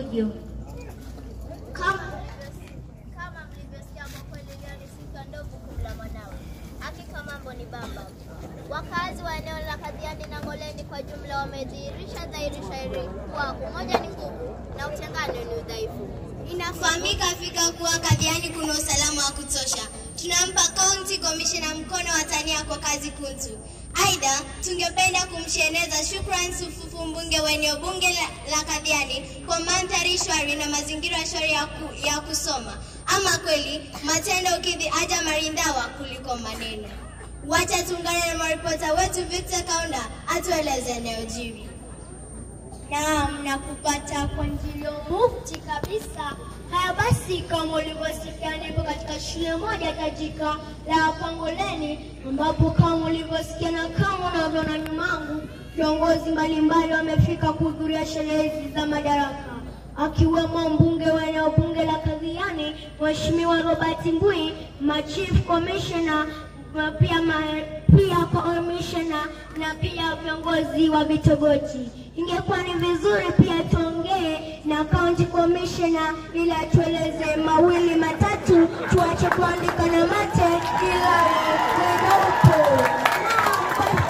studio. Kama mlivyosikia kwa kweli leo ni siku ya ndovu kumla mwanawe. Hakika mambo ni bamba. Wakazi wa eneo la Kadhiani na Ngoleni kwa jumla wamedhihirisha dhahiri shairi kuwa umoja ni nguvu na utengano ni udhaifu. Inafahamika fika kuwa Kadhiani kuna usalama wa kutosha. Tunampa County Commissioner mkono wa tania kwa kazi kuntu. Aidha, tungependa kumsheneza shukrani sufufu mbunge wa eneo bunge la Kadhiani kwa mandhari shwari na mazingira shwari ya kusoma. Ama kweli, matendo ukidhi haja marindawa kuliko maneno. Wacha tuungane na maripota wetu Victor Kaunda atueleze yanayojiri. Naam, nakupata kwa njia mufti kabisa. Haya basi, kama ulivyosikia nipo katika shule moja tajika la Pangoleni, ambapo kama ulivyosikia na kama unavyoona nyuma yangu, viongozi mbalimbali wamefika kuhudhuria sherehe hizi za madaraka, akiwemo mbunge wa eneo bunge la Kadhiani Mheshimiwa Robert Mbui, Chief Commissioner pia commissioner na pia viongozi wa vitongoji. Ingekuwa ni vizuri pia tuongee na county commissioner ili atueleze mawili matatu, tuache kuandika na mate ila ndoto.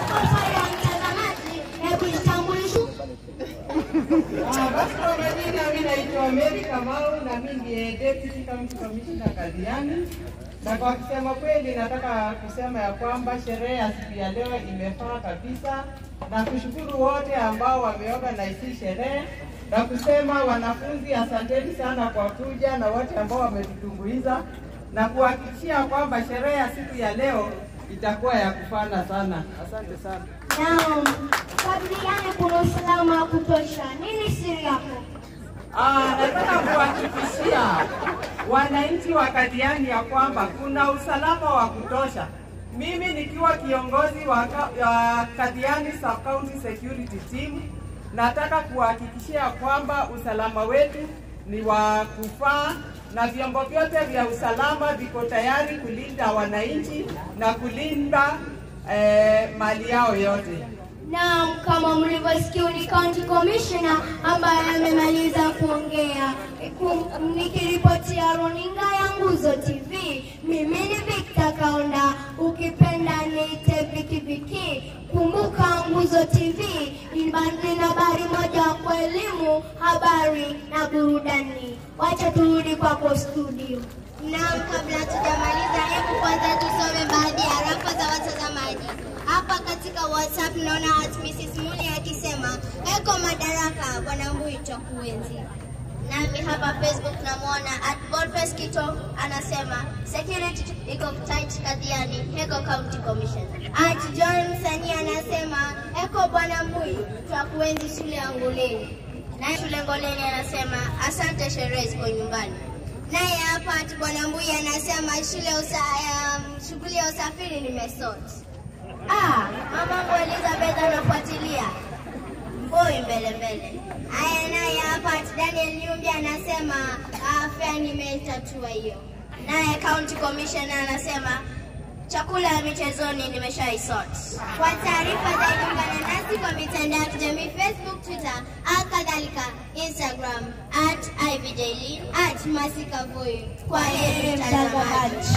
Kwa faida ya mtazamaji, hebu jitambulishe. Basi kwa majina mimi naitwa Mary Kamau na mimi ni Deputy County Commissioner Kadhiani. Na kwa kusema kweli nataka kusema ya kwamba sherehe ya siku ya leo imefaa kabisa, na kushukuru wote ambao wameorganize sherehe, na kusema wanafunzi asanteni sana kwa kuja na wote ambao wametutumbuiza, na kuhakikishia kwamba sherehe ya siku ya leo itakuwa ya kufana sana. Asante sana. Naam, Kadhiani kuna usalama wa kutosha. Nini siri yako? Nataka kuhakikishia wananchi wa Kadhiani ya kwamba kuna usalama wa kutosha. Mimi nikiwa kiongozi wa Kadhiani Sub County Security Team, nataka kuhakikishia kwamba usalama wetu ni wa kufaa na vyombo vyote vya usalama viko tayari kulinda wananchi na kulinda mali yao yote. Naam, kama mlivyosikia ni County Commissioner ambaye amemaliza kuongea. Nikiripotia runinga ya Nguzo TV, mimi ni Victor Kaunda, ukipenda niite Viki Viki. Kumbuka Nguzo TV ni habari moja kwa elimu, habari na burudani. Wacha turudi kwako studio. Naam, kabla tujamaliza, hebu kwanza tusome baadhi ya rafa za watazamaji. Hapa katika WhatsApp naona Mrs. Muli akisema, "Eko madaraka Bwana Mbui kuenzi." Nami hapa Facebook namuona @Boniface Kito anasema, "Security iko tight Kadhiani, Eko County Commissioner." John Msani anasema, "Eko Bwana Mbui kuenzi shule ya Ngoleni." Na shule Ngoleni anasema, "Asante, sherehe ziko nyumbani." Naye hapa Bwana Mbui anasema, "Shughuli ya usafiri nimesort." Mamangu Elizabeth anafuatilia. Mboi mbele. Haya, naye hapa Daniel Nyumbi anasema, "Afya nimetatua hiyo." Naye County Commissioner anasema, "Chakula ya michezoni nimeshaisort." Kwa taarifa zaidi ungana nasi kwa mitandao ya kijamii Facebook, Twitter, kadhalika Instagram @IVJLin @Masika Voi. Kwa heri mtazamaji.